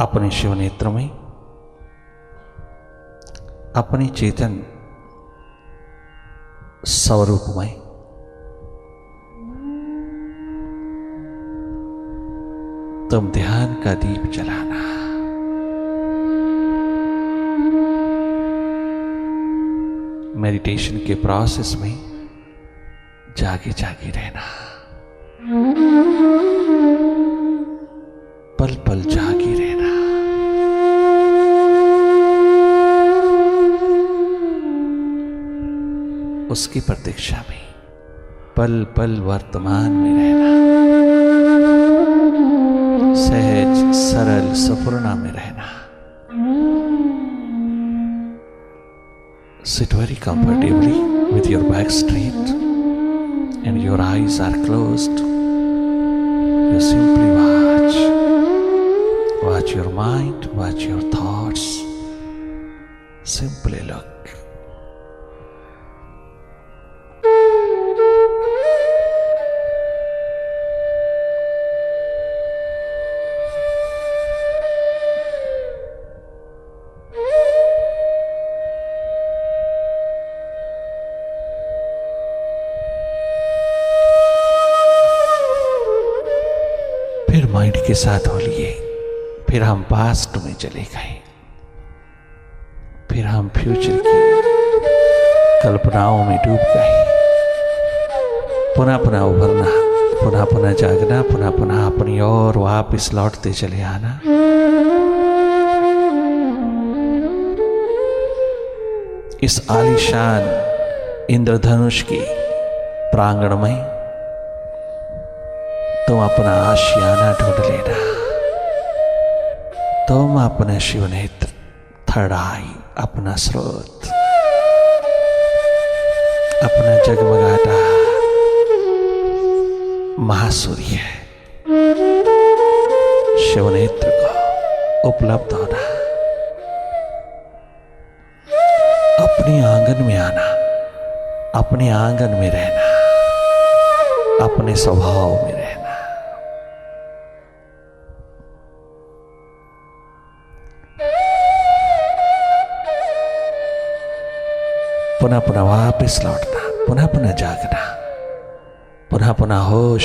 अपने शिव नेत्र में अपने चेतन स्वरूप में तुम ध्यान का दीप जलाना। मेडिटेशन के प्रोसेस में जागे जागे रहना, पल पल जागे रहना। उसकी प्रतीक्षा में पल पल वर्तमान में रहना, सहज सरल सपूर्णा में रहना। Sit very comfortably with your back straight and your eyes are closed. You simply watch your mind, watch your thoughts. Simply look. फिर माइंड के साथ हो लिए, फिर हम पास्ट में चले गए, फिर हम फ्यूचर की कल्पनाओं में डूब गए। पुनः पुनः उभरना, पुनः पुनः जागना, पुनः पुनः अपनी ओर वापस लौटते चले आना। इस आलीशान इंद्रधनुष की प्रांगण में तुम अपना आशियाना ढूंढ लेना। तुम अपना शिव नेत्र, थर्ड आई, अपना स्रोत, अपना जगमगाता महासूर्य शिव नेत्र को उपलब्ध होना। अपने आंगन में आना, अपने आंगन में रहना, अपने स्वभाव में रहना। पुनः पुनः वापस लौटना, पुनः पुनः जागना, पुनः पुनः होश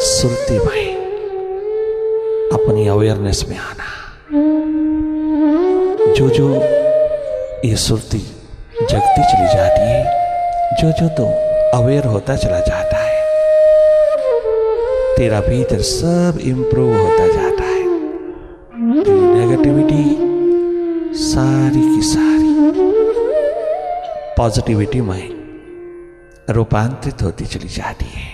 सुरती में अपनी अवेयरनेस में आना। जो जो ये सुरती जगती चली जाती है, जो जो तो अवेयर होता चला जाता है, तेरा भीतर सब इंप्रूव होता जाता है। नेगेटिविटी सारी की सारी पॉजिटिविटी में रूपांतरित होती चली जाती है।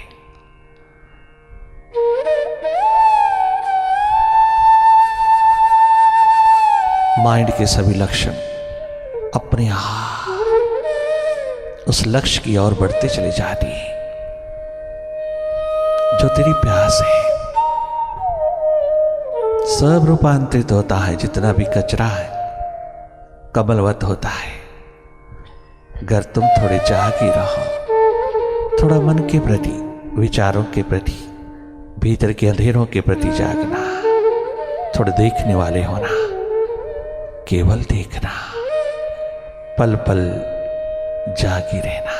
माइंड के सभी लक्षण अपने आप उस लक्ष्य की ओर बढ़ते चले जाती है जो तेरी प्यास है। सब रूपांतरित होता है, जितना भी कचरा है कमलवत होता है। अगर तुम थोड़े जागे रहो, थोड़ा मन के प्रति, विचारों के प्रति, भीतर के अंधेरों के प्रति जागना, थोड़े देखने वाले होना, केवल देखना, पल पल जागी रहना।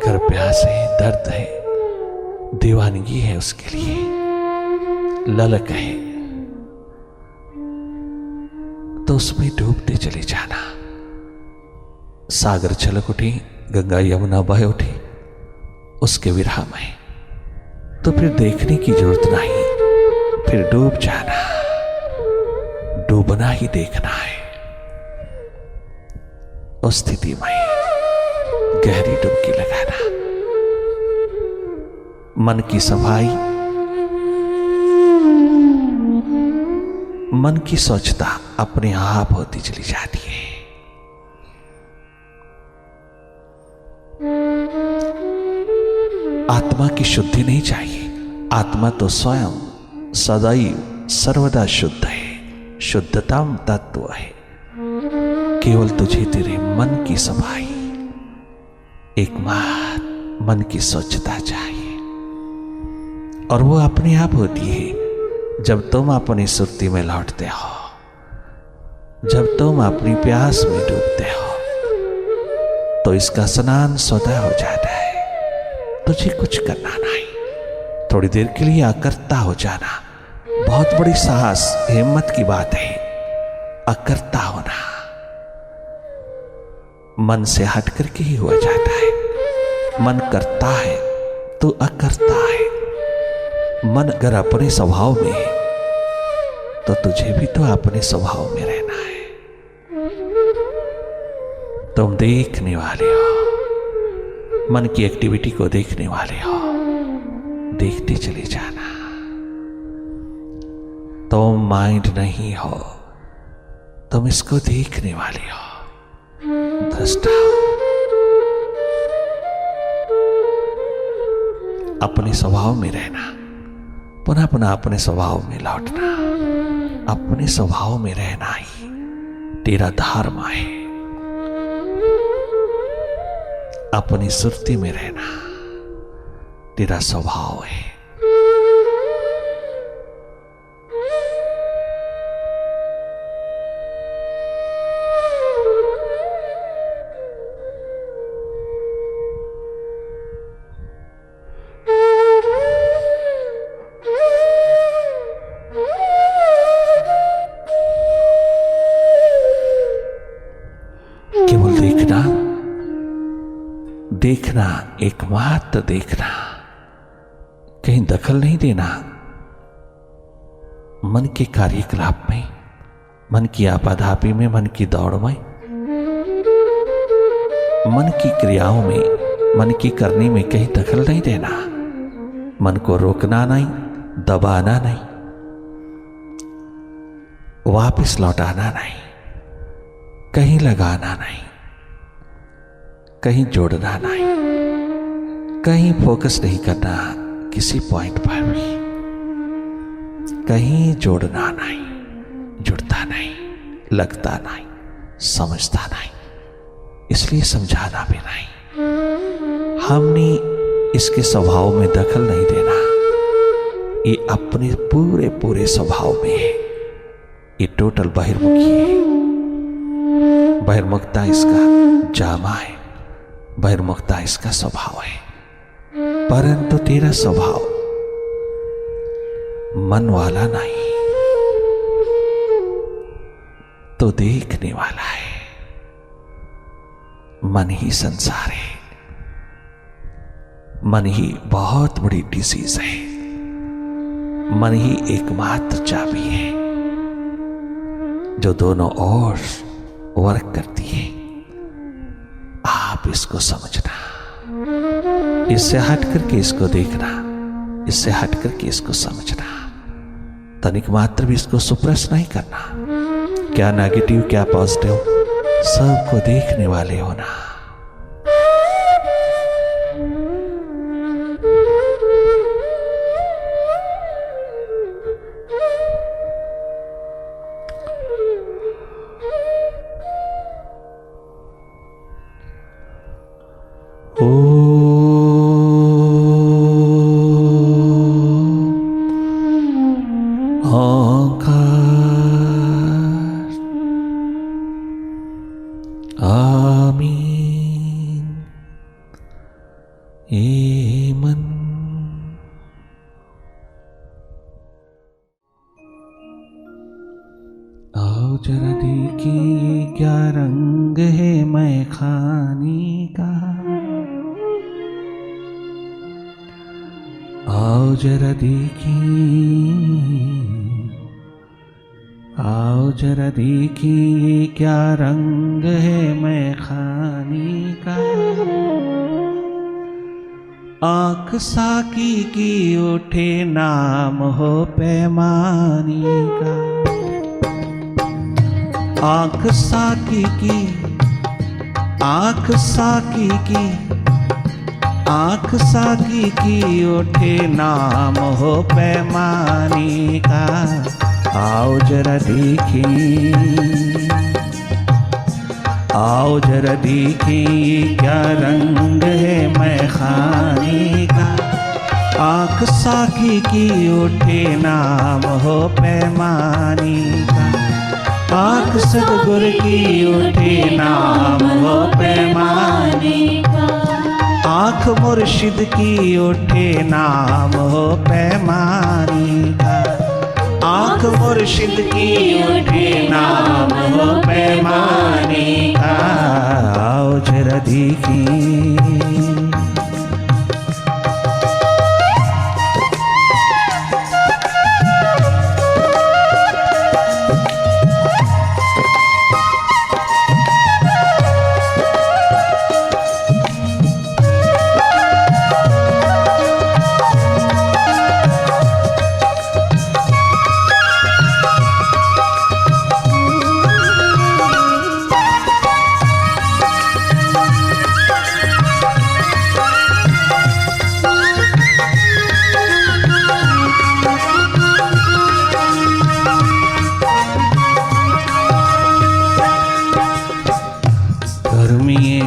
घर प्यास है, दर्द है, दीवानगी है, उसके लिए ललक है, तो उसमें डूबते चले जाना। सागर छलक उठी, गंगा यमुना बह उठी उसके विरह में, तो फिर देखने की जरूरत नहीं, फिर डूब जाना। डूबना ही देखना है। उस स्थिति में गहरी डुबकी लगाना, मन की सफाई, मन की स्वच्छता अपने आप होती चली जाती है। आत्मा की शुद्धि नहीं चाहिए। आत्मा तो स्वयं सदैव सर्वदा शुद्ध है, शुद्धतम तत्व है। केवल तुझे तेरे मन की सफाई, एकमात्र मन की स्वच्छता चाहिए, और वो अपने आप होती है जब तुम अपनी सुरती में लौटते हो, जब तुम अपनी प्यास में डूबते हो, तो इसका स्नान स्वतः हो जाता है। तुझे कुछ करना नहीं, थोड़ी देर के लिए अकर्ता हो जाना बहुत बड़ी साहस हिम्मत की बात है। अकर्ता होना मन से हट करके ही हो जाता है। मन करता है तो अकर्ता है। मन अगर अपने स्वभाव में है तो तुझे भी तो अपने स्वभाव में रहना है। तुम देखने वाले हो, मन की एक्टिविटी को देखने वाले हो, देखते चले जाना। तुम माइंड नहीं हो, तुम इसको देखने वाले हो, दृष्टा हो। अपने स्वभाव में रहना, पुनः पुनः अपने स्वभाव में लौटना, अपने स्वभाव में रहना ही तेरा धर्म है। अपनी सुरती में रहना तेरा स्वभाव है। देखना, एकमात्र देखना, कहीं दखल नहीं देना मन के कार्यकलाप में, मन की आपाधापी में, मन की दौड़ में, मन की क्रियाओं में, मन की करनी में कहीं दखल नहीं देना। मन को रोकना नहीं, दबाना नहीं, वापस लौटाना नहीं, कहीं लगाना नहीं, कहीं जोड़ना नहीं, कहीं फोकस नहीं करना किसी पॉइंट पर भी, कहीं जोड़ना नहीं, जुड़ता नहीं, लगता नहीं, समझता नहीं, इसलिए समझाना भी नहीं। हमने इसके स्वभाव में दखल नहीं देना। ये अपने पूरे पूरे स्वभाव में है। ये टोटल बहिर्मुखी है। बहिर्मुखता इसका जामा है, बहिर्मुखता इसका स्वभाव है। परंतु तेरा स्वभाव मन वाला नहीं, तो देखने वाला है। मन ही संसार है, मन ही बहुत बड़ी डिसीज है, मन ही एकमात्र चाबी है जो दोनों ओर वर्क करती है। आप इसको समझना, इससे हट करके इसको देखना, इससे हट करके इसको समझना, तनिक मात्र भी इसको सुप्रेस नहीं करना। क्या नेगेटिव क्या पॉजिटिव, सबको देखने वाले होना। आमीन। ये मन आओ जरा देखिए क्या रंग है मैं खाने का। आओ जरा देखिए, आओ जरा देखिए क्या रंग है मैं खाने का। आँख साकी की उठे नाम हो पैमाने का। आँख साकी की, आँख साकी की आँख साकी की उठे नाम हो पैमानी का। आओ जरा देखी, आओ जरा देखी क्या रंग है मैखाने का। आँख साकी की उठे नाम हो पैमानी का। आँख सतगुर की उठे नाम हो पैमानी का। आँख मुर्शिद की उठे नाम हो पैमानी का। आँख मुर्शिद की उठे नाम हो पैमानी का। आओ जरा देखी,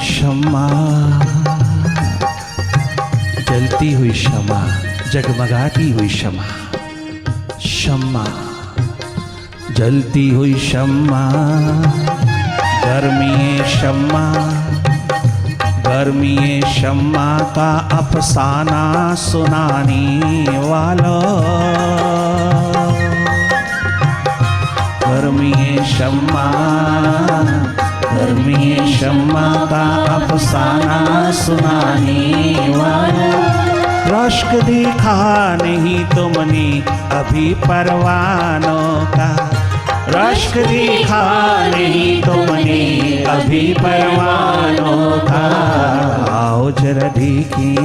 शम्मा जलती हुई शम्मा, जगमगाती हुई शम्मा, शम्मा जलती हुई शम्मा। गर्मी शम्मा, गर्मी शम्मा का अफसाना सुनाने वालों। गर्मी शम्मा, गर्मी शम्मा का अफसाना सुनाने वाला। रश्क देखा नहीं तुमने अभी परवानों का। रश्क देखा नहीं तुमने अभी परवानों का। आओ जरा देखी,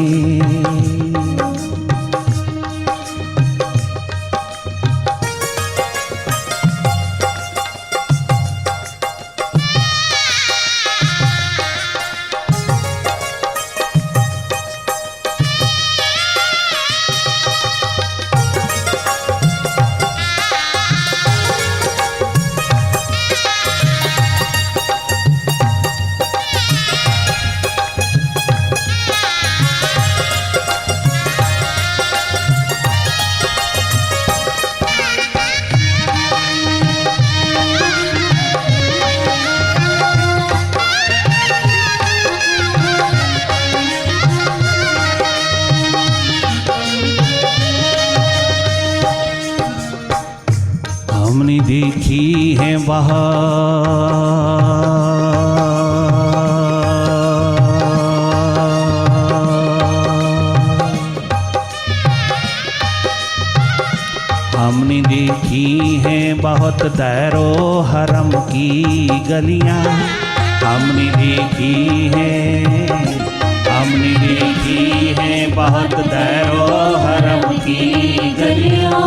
हमने देखी है बहार, हमने देखी है बहुत दैरो हरम की गलियां। हमने देखी है, हमने देखी है बहुत दैरो हरम की गलियां।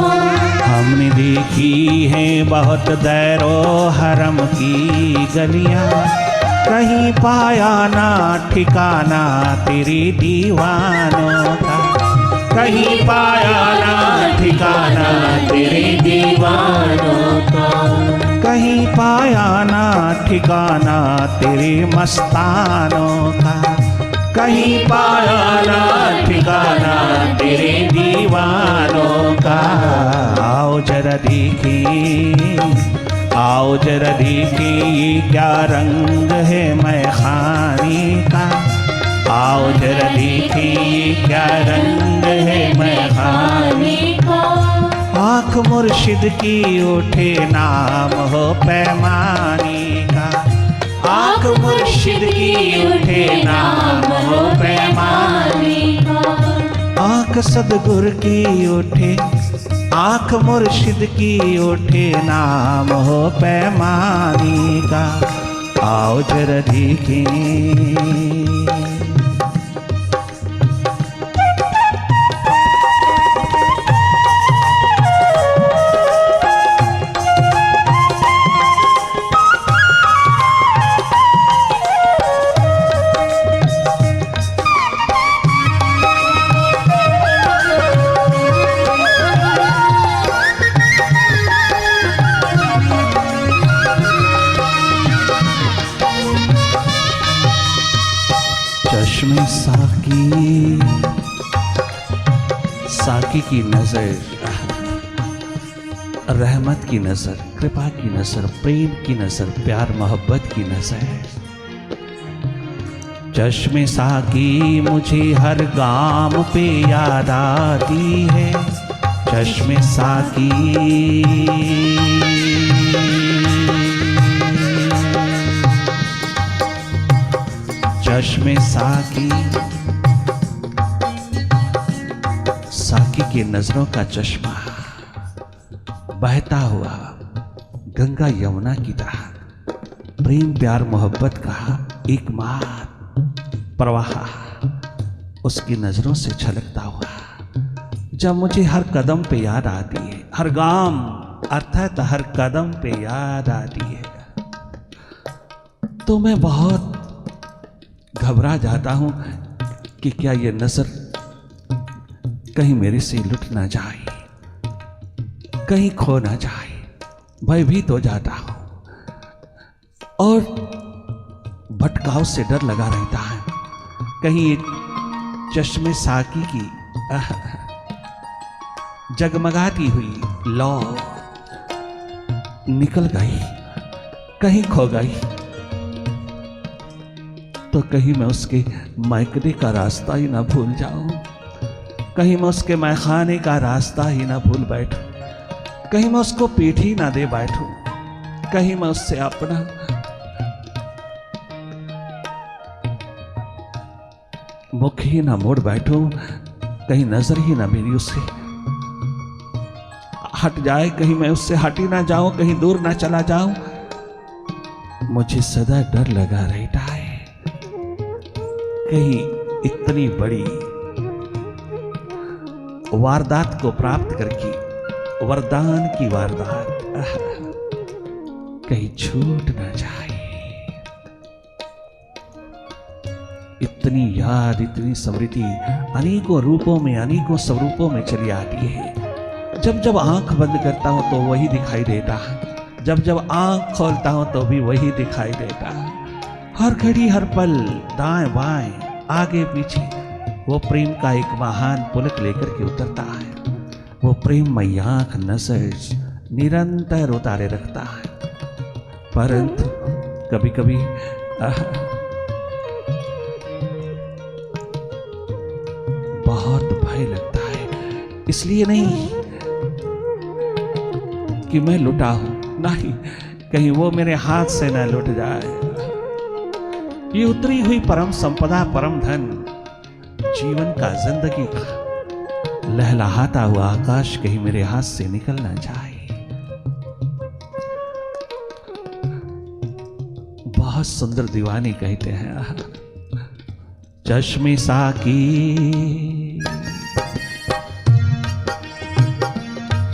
हमने देखी है बहुत दैरो हरम की गलियां। कहीं पाया ना ठिकाना तेरे दीवानों का। कहीं पाया ना ठिकाना तेरे दीवानों का। कहीं पाया ना ठिकाना तेरे मस्तानों का। कहीं पाया ना ठिकाना तेरे दीवानों का। आओ जरा देखी, आओ जरा देखी ये क्या रंग है मैखाने का। आओ जरा देखी ये क्या रंग है मैखाने का। आँख मुर्शिद की उठे नाम हो पैमाने का। आँख मुर्शिद की उठे नाम हो पैमाने का। आँख सदगुर की उठे, आँख मुर्शिद की उठे नाम हो पैमाने का। आओ जरा देखें, साकी की नजर, रहमत की नजर, कृपा की नजर, प्रेम की नजर, प्यार मोहब्बत की नजर। चश्मे साकी मुझे हर गाम पे याद आती है। चश्मे साकी चश्मे साकी, साकी की नजरों का चश्मा बहता हुआ गंगा यमुना की तरह प्रेम प्यार मोहब्बत का एकमात्र प्रवाह उसकी नजरों से छलकता हुआ जब मुझे हर कदम पे याद आती है, हर गाम अर्थात हर कदम पे याद आती है, तो मैं बहुत घबरा जाता हूं कि क्या ये नजर कहीं मेरे से लुट ना जाए, कहीं खो ना जाए। भयभीत हो जाता हूं और भटकाव से डर लगा रहता है, कहीं चश्मे साकी की जगमगाती हुई लौ निकल गई, कहीं खो गई, तो कहीं मैं उसके मैकने का रास्ता ही ना भूल जाऊं, कहीं मैं उसके मैखाने का रास्ता ही ना भूल बैठूं, कहीं मैं उसको पीठ ही ना दे बैठूं, कहीं मैं उससे अपना मुख ही ना मोड़ बैठूं, कहीं नजर ही ना मेरी उससे हट जाए, कहीं मैं उससे हट ही ना जाऊं, कहीं दूर ना चला जाऊं। मुझे सदा डर लगा रहता है कहीं इतनी बड़ी वारदात को प्राप्त करके, वरदान की वारदात कहीं छूट ना जाए। इतनी याद, इतनी स्मृति अनेकों रूपों में, अनेकों स्वरूपों में चली आती है। जब जब आंख बंद करता हूं तो वही दिखाई देता है, जब जब आंख खोलता हूं तो भी वही दिखाई देता है। हर घड़ी हर पल दाएं बाएं आगे पीछे वो प्रेम का एक महान पुलक लेकर के उतरता है। वो प्रेममय आंख नजर निरंतर उतारे रखता है, परंतु कभी कभी बहुत भय लगता है। इसलिए नहीं कि मैं लुटा हूं, नहीं, कहीं वो मेरे हाथ से न लुट जाए। ये उतरी हुई परम संपदा, परम धन, जीवन का, जिंदगी का लहलहाता हुआ आकाश कहीं मेरे हाथ से निकल ना जाए। बहुत सुंदर दीवानी कहते हैं, चश्मे साकी,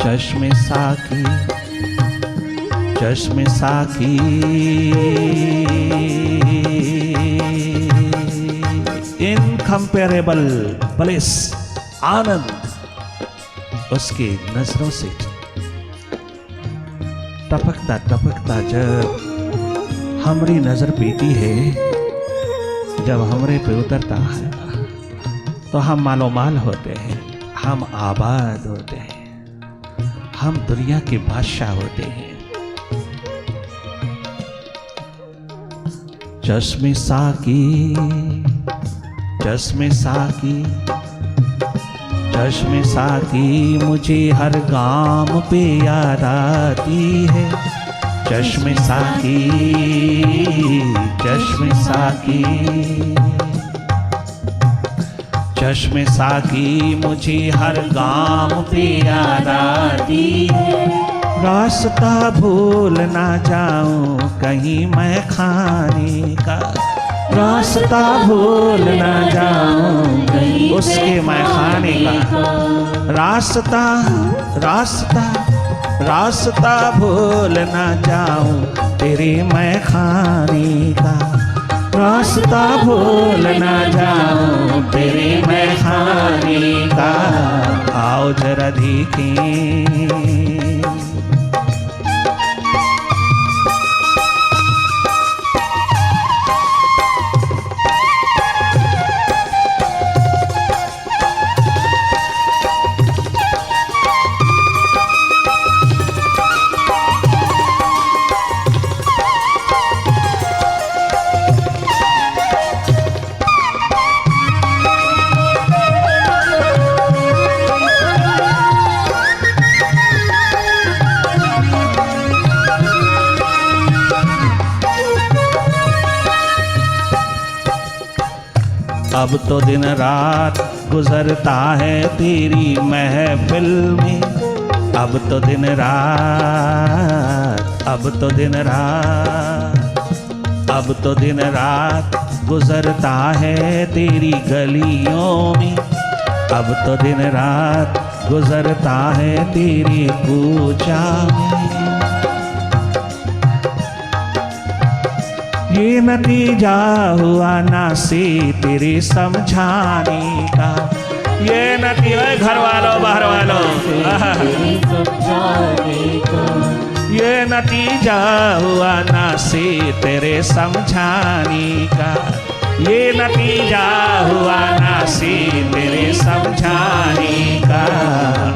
चश्मे साकी, चश्मे साकी, इनकंपेरेबल ब्लिस, आनंद उसके नजरों से टपकता टपकता जब हमारी नजर पीती है, जब हमरे पे उतरता है तो हम मालोमाल होते हैं, हम आबाद होते हैं, हम दुनिया के बादशाह होते हैं। चश्मे साकी, चश्मे साकी, चश्मे साकी मुझे हर गाम पे याद आती है। चश्मे साकी, चश्मे साकी, चश्मे साकी मुझे हर गाम पे याद आती है। रास्ता भूल ना जाऊं कहीं मैं खाने का, रास्ता भूल ना जाऊं कहीं उसके मैं खाने का। रास्ता, रास्ता, रास्ता भूल ना जाऊं तेरे मैं खाने का। रास्ता भूल ना जाऊं तेरे मैं खाने का। आओ जरा देखें, अब तो दिन रात गुजरता है तेरी महफिल में। अब तो दिन रात, अब तो दिन रात, अब तो दिन रात गुजरता है तेरी गलियों में। अब तो दिन रात गुजरता है तेरी पूजा में। ये नतीजा हुआ ना से तेरे समझाने का। ये नतीजा, घर वालों बाहर वालों, ये नतीजा हुआ ना से तेरे समझाने का। ये नतीजा हुआ ना से तेरे समझाने का।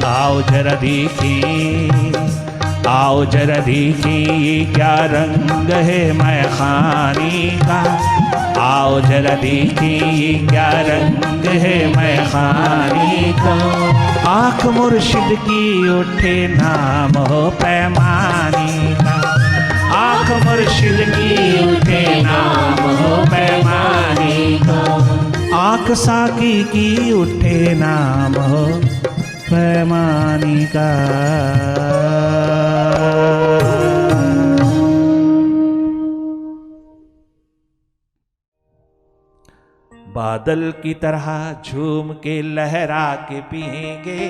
आओ जरा देखिए, आओ जरा देखिए ये क्या रंग है मैखाने का। आओ जरा देखिए ये क्या रंग है मैखाने का। आँख मुर्शिद की उठे नाम हो पैमाने का। आँख मुर्शिद की उठे नाम हो पैमाने का। आँख साकी की उठे नाम हो पैमाने का। बादल की तरह झूम के लहरा के पिएंगे।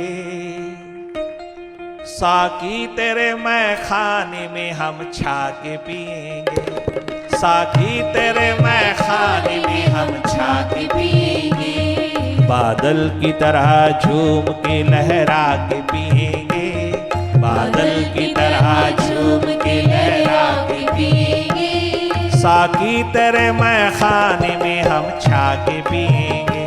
साकी तेरे मैखाने में हम छा के पिएंगे। साकी तेरे मैखाने में हम छा के पिएंगे। बादल की तरह झूम के लहरा के पिएंगे। बादल की तरह झूम के लहरा के पिएंगे। साकी तेरे मैखाने में हम छा के पिएंगे।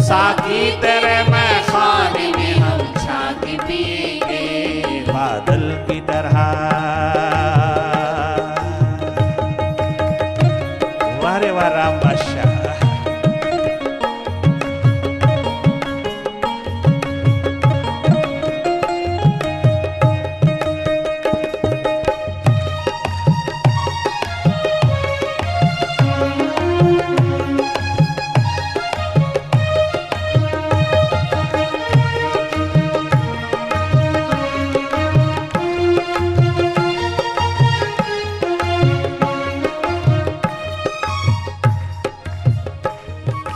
साकी तेरे मैखाने में हम छा के पिएंगे। बादल की तरह। वारे वाह राम बादशाह।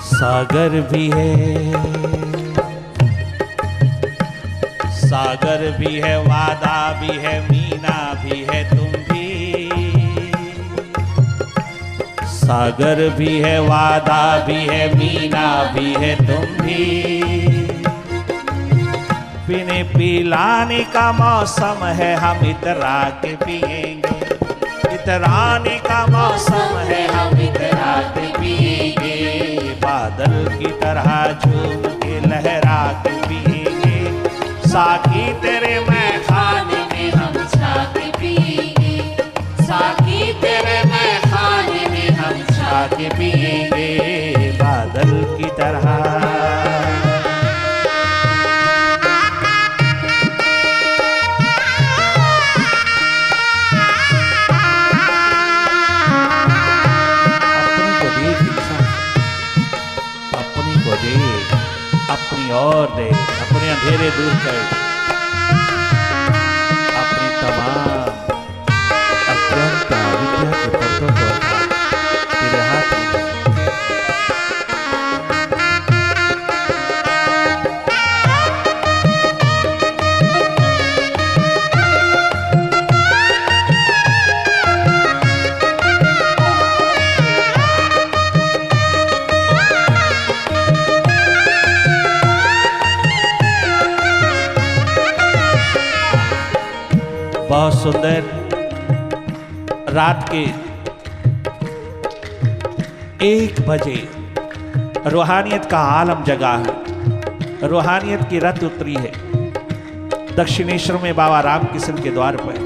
सागर भी है, सागर भी है, वादा भी है, मीना भी है, तुम भी। सागर भी है, वादा भी है, मीना भी है, तुम भी। पीने पिलाने का मौसम है, हम इतरा के पिएंगे। इतराने का मौसम है, हम इतरा के पिएंगे। बादल की तरह झूम के लहरा के पिएंगे। साकी तेरे मैखाने में हम छा के पिएंगे। साकी तेरे मैखाने में हम छा के पिएंगे। बादल की तरह। अपनी और दे, अपने अंधेरे दूर कर, अपनी तमाम अज्ञानता विद्या के पर्दों को तेरे हाथ में। बहुत सुंदर रात के 1 बजे रूहानियत का आलम जगा है। रूहानियत की रथ उतरी है दक्षिणेश्वर में बाबा रामकिशन के द्वार पर।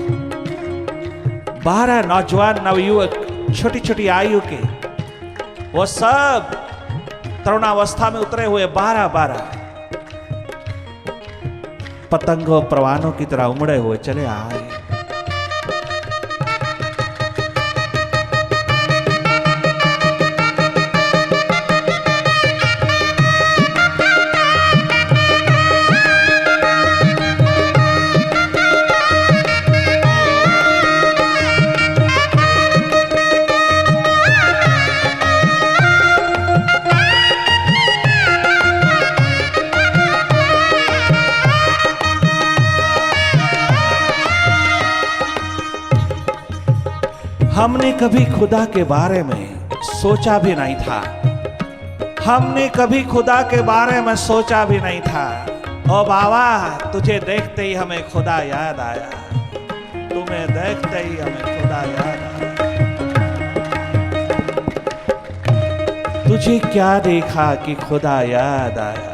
12 नौजवान नवयुवक छोटी छोटी आयु के, वो सब तरुणावस्था में उतरे हुए 12 पतंगों परवानों की तरह उमड़े हुए चले आए। हमने कभी खुदा के बारे में सोचा भी नहीं था, हमने कभी खुदा के बारे में सोचा भी नहीं था। ओ बाबा, तुझे देखते ही हमें खुदा याद आया, तुम्हें देखते ही हमें खुदा याद आया। तुझे क्या देखा कि खुदा याद आया।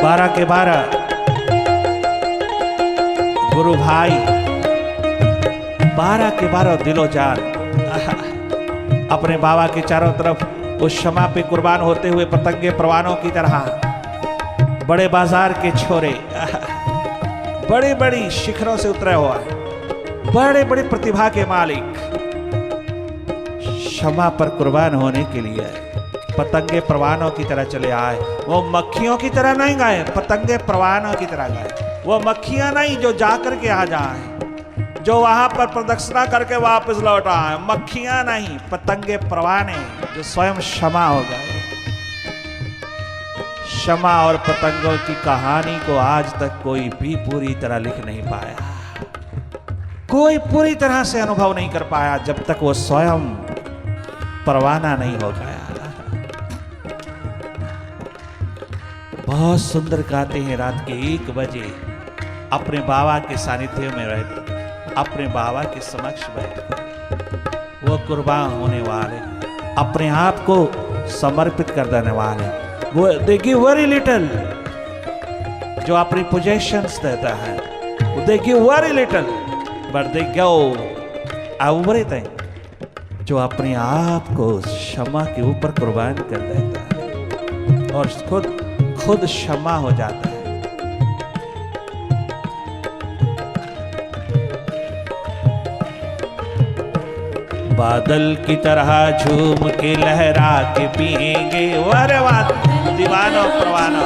बारह के 12 गुरु भाई, 12 के 12 दिलो जान अपने बाबा के चारों तरफ उस शमा पे कुर्बान होते हुए पतंगे परवानों की तरह बड़े बाजार के छोरे बड़ी बड़ी शिखरों से उतरे हुआ, बड़े बड़ी प्रतिभा के मालिक शमा पर कुर्बान होने के लिए पतंगे परवानों की तरह चले आए। वो मक्खियों की तरह नहीं गए, पतंगे परवानों की तरह गए। वो मक्खियां नहीं जो जाकर के आ जाए, जो वहां पर प्रदक्षिणा करके वापस लौट आए। मक्खियां नहीं, पतंगे परवाने जो स्वयं क्षमा हो गए। क्षमा और पतंगों की कहानी को आज तक कोई भी पूरी तरह लिख नहीं पाया, कोई पूरी तरह से अनुभव नहीं कर पाया जब तक वो स्वयं परवाना नहीं हो गया। बहुत सुंदर गाते हैं, रात के 1 बजे अपने बाबा के सानिध्य में रहते, अपने बाबा के समक्ष बैठे वो कुर्बान होने वाले, अपने आप को समर्पित कर देने वाले, वो दे गिव वेरी लिटिल, जो अपनी पोजेशंस देता है, they give very little but they give everything, जो अपने आप को क्षमा के ऊपर कुर्बान कर देता है और खुद क्षमा हो जाता है। बादल की तरह झूम के लहरा के पिएंगे, वारे वाद दीवानो परवानो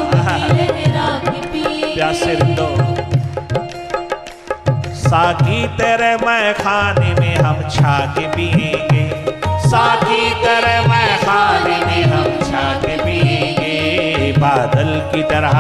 प्यासे दो साकी तेरे मैखाने में हम छा के पिएंगे, साकी तेरे मैखाने में हम छा के पिएंगे। बादल की तरह